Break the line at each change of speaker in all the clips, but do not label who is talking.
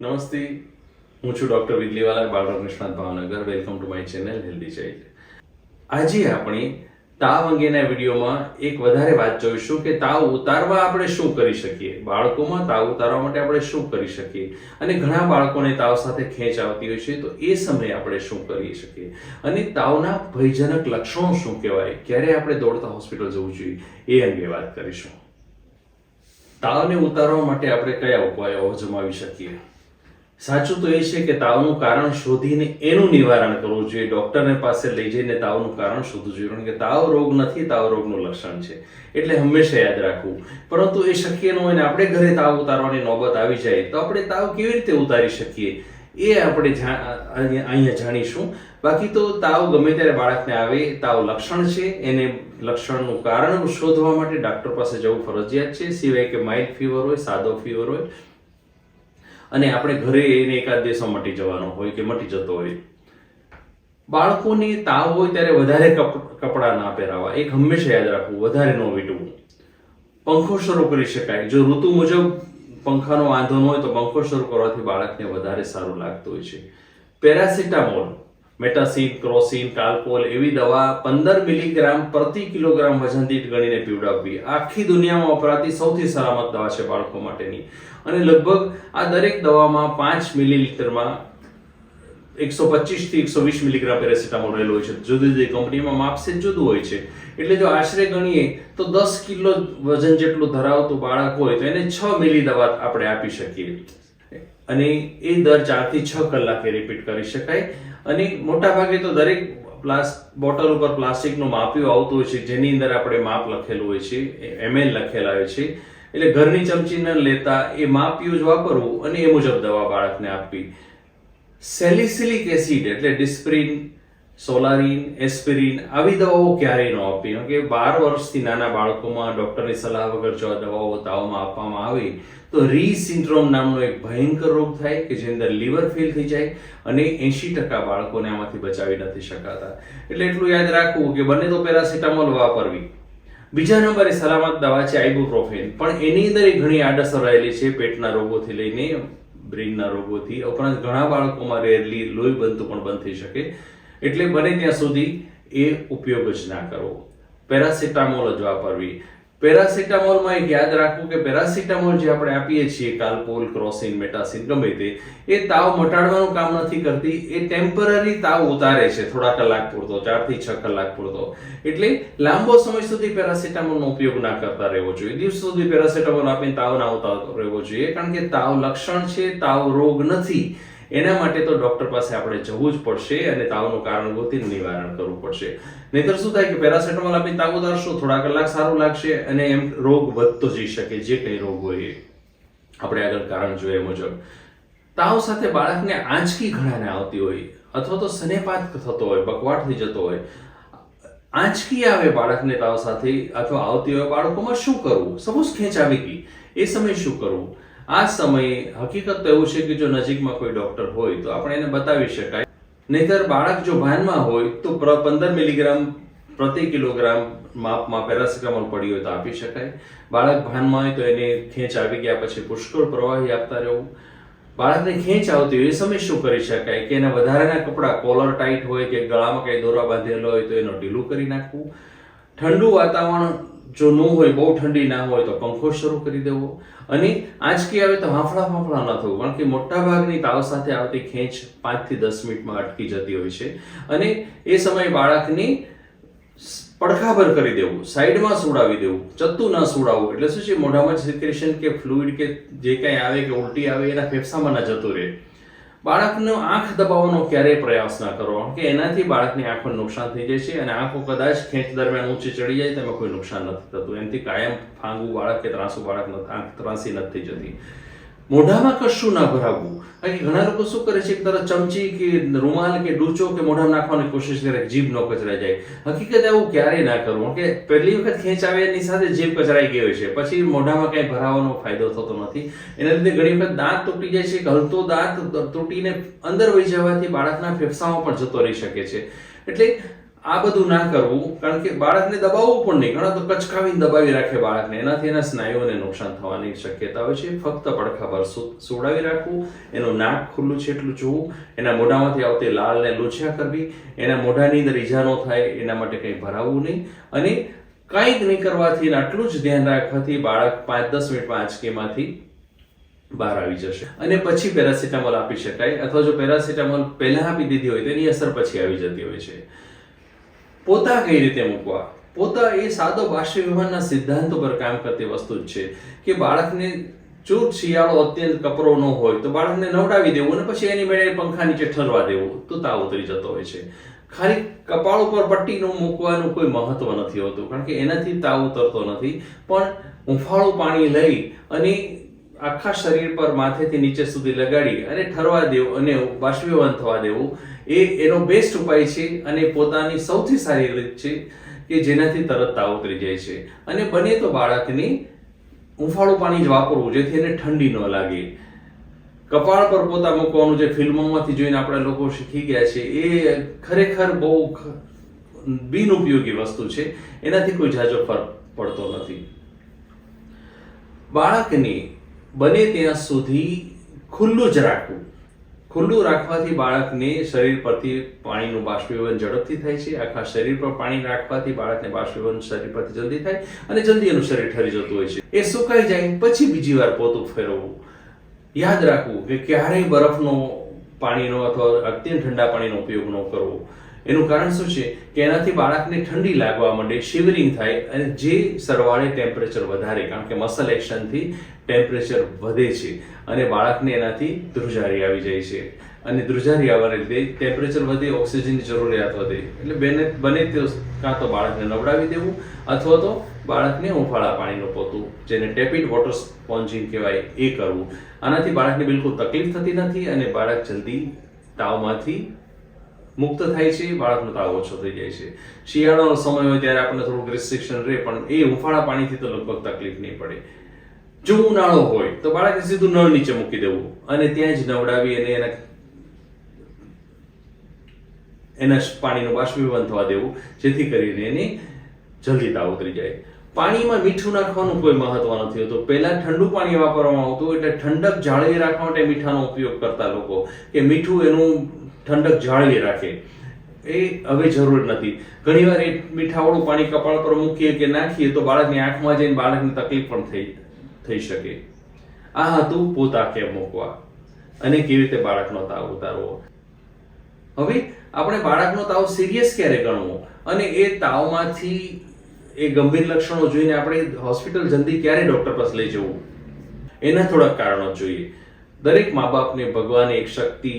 નમસ્તે, હું છું ડોક્ટર વિજલીવાલા, બાળરોગ નિષ્ણાત Bhavnagar. Welcome to my channel healthy child. આજે આપણે તાવ અંગેના વિડીયોમાં એક વધારે વાત જોઈશું કે તાવ ઉતારવા આપણે શું કરી શકીએ, બાળકોમાં તાવ ઉતારવા માટે આપણે શું કરી શકીએ, અને ઘણા બાળકોને તાવ સાથે ખેંચ આવતી હોય છે, તો એ સમયે આપણે શું કરી શકીએ, અને તાવના ભયજનક લક્ષણો શું કહેવાય, ક્યારે આપણે દોડતા હોસ્પિટલ જવું જોઈએ, એ અંગે વાત કરીશું. તાવને ઉતારવા માટે આપણે કયા ઉપાયો અજમાવી શકીએ? સાચું તો એ છે કે તાવનું કારણ શોધીને એનું નિવારણ કરવું જોઈએ. ડોક્ટરને પાસે લઈ જઈને તાવનું કારણ શોધવું જોઈએ, કારણ કે તાવ રોગ નથી, તાવ રોગનું લક્ષણ છે. એટલે હંમેશા યાદ રાખવું. પરંતુ એ શક્ય ન હોય ને આપણે ઘરે તાવ ઉતારવાની નોબત આવી જાય તો આપણે તાવ કેવી રીતે ઉતારી શકીએ એ આપણે અહીંયા જાણીશું. બાકી તો તાવ ગમે ત્યારે બાળકને આવે, તાવ લક્ષણ છે, એને લક્ષણનું કારણ શોધવા માટે ડોક્ટર પાસે જવું ફરજિયાત છે. સિવાય કે માઇલ્ડ ફીવર હોય, સાદો ફીવર હોય અને આપણે ઘરે એને એકાદ દિવસમાં મટી જવાનો હોય કે મટી જતો હોય. બાળકોને તાવ હોય ત્યારે વધારે કપડાં ના પહેરાવા, એક હંમેશા યાદ રાખવું, વધારે ન વીટવું. પંખો શરૂ કરી શકાય, જો ઋતુ મુજબ પંખાનો વાંધો ન હોય તો પંખો શરૂ કરવાથી બાળકને વધારે સારું લાગતું હોય છે. પેરાસિટામોલ, મેટાસિન, ક્રોસિન, કાલ્પોલ એવી દવા 15 મિલીગ્રામ પ્રતિ કિલોગ્રામ વજન દીઠ ગણીને પીવડાવવી આખી દુનિયામાં વપરાતી સૌથી સલામત દવા છે બાળકો માટેની. અને લગભગ આ દરેક દવામાં 5 મિલીલીટરમાં 125 થી 120 મિલીગ્રામ પેરાસિટામોલ રહેલો હોય છે. જુદી જુદી કંપનીમાં માપસે જુદું હોય છે. એટલે જો આશરે ગણીએ તો 10 કિલો વજન જેટલું ધરાવતું બાળક હોય તો એને 6 મિલી દવા આપણે આપી શકીએ, અને એ દર 4 થી 6 કલાકે રિપીટ કરી શકાય. અને મોટા ભાગે તો દરેક બોટલ ઉપર પ્લાસ્ટિકનું માપ્યું આવતું હોય છે, જેની અંદર આપણે માપ લખેલું હોય છે, ml લખેલા હોય છે. એટલે ઘરની ચમચી ન લેતા એ માપ્યું જ વાપરવું અને એ મુજબ દવા બાળકને આપવી. સેલિસિલિક એસિડ એટલે ડિસ્પ્રિન, સોલારિન, એસ્પિરિન આવી દવાઓ ક્યારેય ન આપવી, કારણ કે 12 વર્ષથી નાના બાળકોમાં ડોક્ટરની સલાહ વગર જો આ દવાઓ તાવમાં આપવામાં આવે તો રી સિન્ડ્રોમ નામનો એક ભયંકર રોગ થાય કે જેની અંદર લીવર ફેલ થઈ જાય અને 80% બાળકોને આમાંથી બચાવી નથી શકાતા. એટલે એટલું યાદ રાખવું કે બને તો પેરાસિટામોલ વાપરવી. બીજા નંબરે સલામત દવા છે આઇબુપ્રોફેન, પણ એની અંદર ઘણી આડઅસર રહેલી છે, પેટના રોગોથી લઈને બ્રેઇનના રોગોથી. ઉપરાંત ઘણા બાળકોમાં રેરલી લોહી બનતું પણ બંધ થઈ શકે. એટલે બને ત્યાં સુધી એ ઉપયોગ જ ના કરવો, પેરાસિટામોલ જ વાપરવી. પેરાસિટામોલમાં એક યાદ રાખવું કે પેરાસિટામોલ જે આપણે આપીએ છીએ, કાલ્પોલ, ક્રોસિન, મેટાસિન ગમે તે, એ તાવ મટાડવાનું કામ નથી કરતી, એ ટેમ્પરરી તાવ ઉતારે છે, થોડા કલાક પૂરતો, 4 થી 6 કલાક પૂરતો. એટલે લાંબો સમય સુધી પેરાસિટામોલનો ઉપયોગ ના કરતા રહેવો જોઈએ. દિવસ સુધી પેરાસિટામોલ આપીને તાવ ના ઉતારતો રહેવો જોઈએ, કારણ કે તાવ લક્ષણ છે, તાવ રોગ નથી. એના માટે તો ડોક્ટર પાસે આપણે જવું જ પડશે અને તાવનું કારણ ગોતીને નિવારણ કરવું પડશે. નહીતર શું થાય કે પેરાસિટામોલ આપીને તાવ ઉતારશો, થોડા કલાક સારું લાગશે અને એમ રોગ વધતો જઈ શકે, જે કઈ રોગ હોય એ. આપણે આગળ કારણ જોઈએ મુજબ તાવ સાથે બાળકને આંચકી ઘણાને આવતી હોય, અથવા તો સનેપાત થતો હોય, બકવાટ થઈ જતો હોય. આંચકી આવે બાળકને તાવ સાથે અથવા આવતી હોય બાળકોમાં, શું કરવું? સપોઝ ખેંચ આવી ગઈ, એ સમયે શું કરવું? આ સમયે હકીકત તો એવું છે કે જો નજીકમાં કોઈ ડોક્ટર હોય તો આપણે એને બતાવી શકાય. નહીતર બાળક જો ભાનમાં હોય તો 15 મિલીગ્રામ પ્રતિ કિલોગ્રામ માપમાં પેરાસિટામોલ પડી હોય તો આપી શકાય. બાળક ભાનમાં હોય તો એને ખેંચ આવી ગયા પછી પુષ્કળ પ્રવાહી આપતા રહેવું. બાળકને ખેંચ આવતી હોય એ સમય શું કરી શકાય કે એના વધારાના કપડા, કોલર ટાઈટ હોય કે ગળામાં કઈ દોરા બાંધેલો હોય તો એનો ઢીલું કરી નાખવું. ઠંડુ વાતાવરણ જો ન હોય, બહુ ઠંડી ના હોય તો પંખો શરૂ કરી દેવો. અને આંચકી આવે તો હાંફળા ન થવું, કારણ કે મોટા ભાગની તાવ સાથે આવતી ખેંચ 5 થી 10 મિનિટમાં અટકી જતી હોય છે. અને એ સમયે બાળકને પડખાભર કરી દેવું, સાઈડમાં સુડાવી દેવું, ચત્તું ન સુડાવવું. એટલે શું છે, મોઢામાં સિક્રેશન કે ફ્લુઇડ કે જે કંઈ આવે કે ઉલટી આવે એના ફેફસામાં ન જતું રહે. બાળકનો આંખ દબાવવાનો ક્યારેય પ્રયાસ ના કરો, કારણ કે એનાથી બાળકની આંખમાં નુકસાન થઈ જાય છે, અને આંખો કદાચ ખેંચ દરમિયાન ઊંચી ચડી જાય તો એમાં કોઈ નુકસાન નથી થતું. એનાથી કાયમ ફાંગવું બાળક કે ત્રાસુ બાળક આંખ ત્રાસી નથી જતી. મોઢામાં કશું ના ભરાવવું, કારણ કે ઘણા લોકો શું કરે છે, એક તરફ ચમચી કે રૂમાલ કે ડૂચો કે મોઢામાં નાખવાની કોશિશ કરે, જીભ ન કચરાઈ જાય. હકીકત એવું ક્યારેય ના કરવું, કે પહેલી વખત ખેંચ આવે એની સાથે જીભ કચરાઈ ગઈ હોય છે, પછી મોઢામાં કઈ ભરાવાનો ફાયદો થતો નથી. એના લીધે ઘણી વખત દાંત તૂટી જાય છે, હલતો દાંત તૂટીને અંદર વહી જવાથી બાળકના ફેફસામાં પણ જતો રહી શકે છે. એટલે આ બધું ના કરવું, કારણ કે બાળકને દબાવવું પણ નહીં. ઘણા તો કચકાવીને દબાવી રાખે બાળકને, એનાથી એના સ્નાયુઓને નુકસાન થવાની શક્યતા હોય છે. ફક્ત પડખા પર સુવડાવી રાખવું, એનું નાક ખુલ્લું છે એટલું જોવું, એના મોઢામાંથી આવતી લાળ ને લૂછ્યા કરવી, એના મોઢાની અંદર ઈજા ન થાય એના માટે કંઈ ભરાવવું નહીં. અને કંઈક નહીં કરવાથી આટલું જ ધ્યાન રાખવાથી બાળક 5-10 મિનિટમાં આંચકીમાંથી બહાર આવી જશે. અને પછી પેરાસિટામોલ આપી શકાય, અથવા જો પેરાસિટામોલ પહેલા આપી દીધી હોય તો એની અસર પછી આવી જતી હોય છે. પોતા કઈ રીતે મૂકવા? પોતા એ સાદો બાષ્પીભવનના સિદ્ધાંતો પર કામ કરતી વસ્તુ જ છે કે બાળકને જો શિયાળો અત્યંત કપરો ન હોય તો બાળકને નવડાવી દેવું અને પછી એની મેળે પંખા નીચે ઠરવા દેવું તો તાવ ઉતરી જતો હોય છે. ખાલી કપાળ ઉપર પટ્ટીનું મૂકવાનું કોઈ મહત્વ નથી હોતું, કારણ કે એનાથી તાવ ઉતરતો નથી. પણ હુંફાળું પાણી લઈ અને આખા શરીર પર માથેથી નીચે સુધી લગાડી અને ઠરવા દેવું અને બાષ્પીભવન થવા દેવું એ એનો બેસ્ટ ઉપાય છે અને પોતાની સૌથી સારી રીત છે કે જેનાથી તરત તાવ ઉતરી જાય છે. અને બને તો બાળકને હુંફાળું પાણી જ વાપરવું જેથી એને ઠંડી ન લાગે. કપાળ પર પોતા મૂકવાનું જે ફિલ્મોમાંથી જોઈને આપણે લોકો શીખી ગયા છે એ ખરેખર બહુ બિનઉપયોગી વસ્તુ છે, એનાથી કોઈ ઝાઝો ફરક પડતો નથી. બાળકને બને ત્યાં સુધી ખુલ્લું જ રાખવું. ખુલ્લું રાખવાથી બાળકને શરીર પરથી પાણીનું બાષ્પીભવન ઝડપથી થાય છે. આખા શરીર પર પાણી રાખવાથી બાળકને બાષ્પીભવન શરીર પરથી જલ્દી થાય અને જલ્દી એનું શરીર ઠરી જતું હોય છે. એ સુકાઈ જાય પછી બીજી વાર પોતું ફેરવવું. યાદ રાખવું કે ક્યારેય બરફનો પાણીનો અથવા અત્યંત ઠંડા પાણીનો ઉપયોગ ન કરવો. એનું કારણ શું છે કે એનાથી બાળકને ઠંડી લાગવા માંડે, શિવરિંગ થાય અને જે સરવાળે ટેમ્પરેચર વધારે, કારણ કે મસલ એક્શનથી ટેમ્પરેચર વધે છે અને બાળકને એનાથી ધ્રુજારી આવી જાય છે. અને ધ્રુજારી આવવાને લીધે ટેમ્પરેચર વધે, ઓક્સિજનની જરૂરિયાત વધે. એટલે બને તે કાં તો બાળકને નવડાવી દેવું અથવા તો બાળકને હુંફાળા પાણીનું પોતું, જેને ટેપિડ વોટર સ્પોન્જિંગ કહેવાય, એ કરવું. આનાથી બાળકને બિલકુલ તકલીફ થતી નથી અને બાળક જલ્દી તાવમાંથી મુક્ત થાય છે, બાળકનો તાવ ઓછો થઈ જાય છે. શિયાળાનો સમય હોય ત્યારે આપણને થોડુંક રિસ્ટ્રિક્શન રહે, પણ એ હુંફાળા પાણીથી તો લગભગ તકલીફ નહીં પડે. જો ઉનાળો હોય તો બાળકને સીધું નળ નીચે મૂકી દેવું અને ત્યાં જ નવડાવી અને એના પાણીનું બાષ્પીભવન થવા દેવું, જેથી કરીને એને જલ્દી તાવ ઉતરી જાય. પાણીમાં મીઠું નાખવાનું કોઈ મહત્વ નથી હોતું. પહેલા ઠંડુ પાણી વાપરવામાં આવતું એટલે ઠંડક જાળવી રાખવા માટે મીઠાનો ઉપયોગ કરતા લોકો, કે મીઠું એનું ઠંડક જાળવી રાખે. એ હવે જરૂર નથી. ઘણીવાર એ મીઠાવાળું પાણી કપાળ પર મૂકીએ કે નાખીએ તો બાળકની આંખમાં જઈને બાળકને તકલીફ પણ થઈ શકે. આ હતું પોતા કેમ મૂકવા અને કેવી રીતે બાળકનો તાવ ઉતારવો. હવે આપણે બાળકનો તાવ સિરિયસ ક્યારે ગણવો અને એ તાવમાંથી એ ગંભીર લક્ષણો જોઈને આપણે હોસ્પિટલ જલ્દી ક્યારે ડોક્ટર પાસે લઈ જવું, એના થોડાક કારણો જોઈએ. દરેક મા બાપને ભગવાને એક શક્તિ,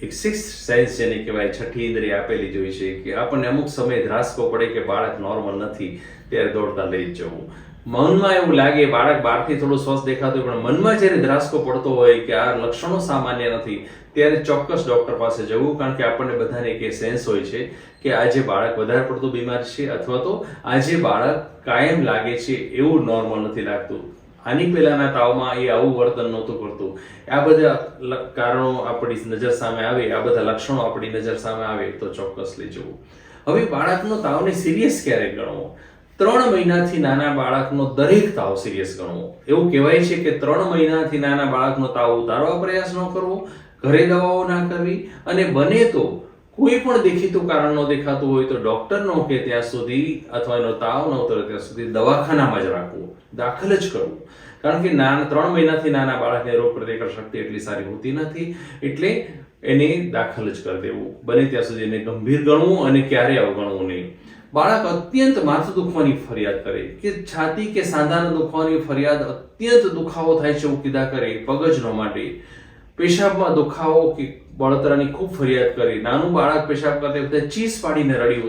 એક સિક્સ્થ સેન્સ જેને કહેવાય, છઠ્ઠી ઇન્દ્રિય આપેલી જ હોય છે કે આપણને અમુક સમય ધ્રાસકો પડે કે બાળક નોર્મલ નથી ત્યારે દોડતા લઈ જ જવું. મનમાં એવું લાગે બાળક બહારથી થોડું સ્વસ્થ દેખાતું હોય, પણ મનમાં જ્યારે ધ્રાસકો પડતો હોય કે આ લક્ષણો સામાન્ય નથી, ત્યારે ચોક્કસ ડોક્ટર પાસે જવું. કારણ કે આપણને બધાને એક સેન્સ હોય છે કે આજે બાળક વધારે પડતું બીમાર છે અથવા તો આજે બાળક કાયમ લાગે છે એવું નોર્મલ નથી લાગતું. આની પહેલાના તાવમાં એ આવું વર્તન નહોતું કરતું. આ બધા કારણો આપણી નજર સામે આવે, આ બધા લક્ષણો આપણી નજર સામે આવે તો ચોક્કસ લઈ જવું. હવે બાળકનો તાવને સિરિયસ ક્યારે ગણવો? 3 મહિનાથી નાના બાળકનો દરેક તાવ સિરિયસ ગણવો. એવું કહેવાય છે કે 3 મહિનાથી નાના બાળકનો તાવ ઉતારવા પ્રયાસ ન કરવો, ઘરે દવાઓ ના કરવી, અને બને તો કોઈ પણ દેખીતું કારણ ન દેખાતું હોય તો ડોક્ટર નો કે ત્યાં સુધી અથવા એનો તાવ ન ઉતરે ત્યાં સુધી દવાખાનામાં જ રાખવું, દાખલ જ કરવું. કારણ કે 3 મહિનાથી નાના બાળકને રોગ પ્રતિકાર શક્તિ એટલી સારી હોતી નથી, એટલે એને દાખલ જ કરી દેવું. બને ત્યાં સુધી એને ગંભીર ગણવું અને ક્યારેય અવગણવું નહીં. બાળક અત્યંત માથું દુખવાની ફરિયાદ કરે કે છાતી કે સાંધાના દુખવાની ફરિયાદ, અત્યંત દુખાવો થાય છે એવું કીધા કરે, પગજનો માટે, પેશાબમાં દુખાવો કે બળતરાની ખૂબ ફરિયાદ કરી, નાનું બાળક પેશાબ કરते વખતે ચીસ પાડીને રડી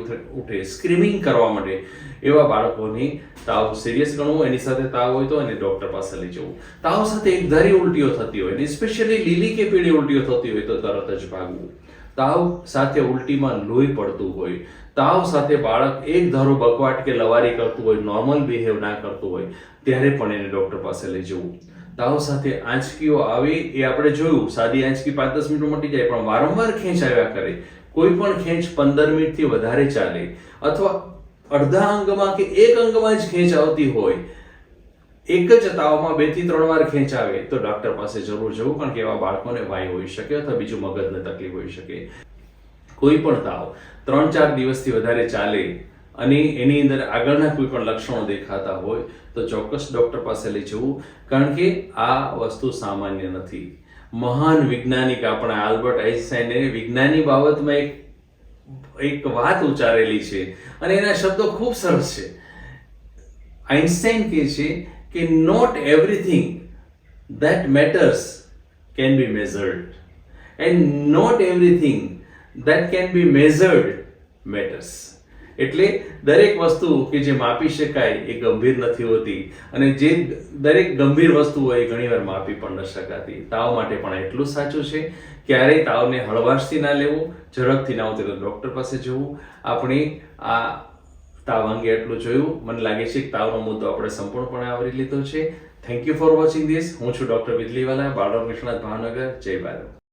ઉઠે, સ્ક્રીમિંગ કરવા માટે, એવા બાળકોને તાવ સિરિયસ ગણવું. એની સાથે તાવ હોય તો એને ડોક્ટર પાસે લઈ જવું. તાવ સાથે એકધારી ઉલટીઓ થતી હોય, સ્પેશિયલી લીલી કે પીળી ઉલટીઓ થતી હોય તો તરત જ ભાગવું. તાવ સાથે ઉલટીમાં લોહી પડતું હોય, તાવ સાથે બાળક એક ધારો બકવાટ કે લવારી કરતું હોય, નોર્મલ બિહેવ ના કરતું હોય, ત્યારે પણ એને ડોક્ટર પાસે લઈ જવું. તાવ સાથે આંચકીઓ આવે એ આપણે જોયું, સાદી આંચકી 5-10 મિનિટમાં મટી જાય, પણ વારંવાર ખેંચ આવ્યા કરે, કોઈ પણ ખેંચ 15 મિનિટથી વધારે ચાલે અથવા અડધા અંગમાં કે એક અંગમાં જ ખેંચ આવતી હોય, એક જ તાવમાં 2 થી 3 વાર ખેંચ આવે તો ડોક્ટર પાસે જરૂર જવું, કારણ કે એવા બાળકોને વાઈ હોઈ શકે અથવા બીજું મગજને તકલીફ હોઈ શકે. કોઈ પણ તાવ 3-4 દિવસથી વધારે ચાલે અને એની અંદર આગળના કોઈ પણ લક્ષણો દેખાતા હોય તો ચોક્કસ ડોક્ટર પાસે લઈ જવું, કારણ કે આ વસ્તુ સામાન્ય નથી. મહાન વૈજ્ઞાનિક આપણા આલ્બર્ટ આઇન્સ્ટાઈને વિજ્ઞાનની બાબતમાં એક વાત ઉચ્ચારેલી છે અને એના શબ્દો ખૂબ સરસ છે. આઇન્સ્ટાઈન કહે છે કે not everything that matters can be measured and not everything that can be measured matters. એટલે દરેક વસ્તુ કે જે માપી શકાય એ ગંભીર નથી હોતી અને જે દરેક ગંભીર વસ્તુ હોય એ ઘણીવાર માપી પણ ન શકાતી. તાવ માટે પણ એટલું સાચું છે, ક્યારેય તાવને હળવાશથી ના લેવું, ઝડપથી ના ઉતરે તો ડોક્ટર પાસે જવું. આપણે આ તાવ અંગે એટલું જોયું. મને લાગે છે કે તાવનો મુદ્દો આપણે સંપૂર્ણપણે આવરી લીધો છે. Thank you for watching this. હું છું ડોક્ટર વિજલીવાલા, બાળરોગ નિષ્ણાત, ભાવનગર. જય ભારત.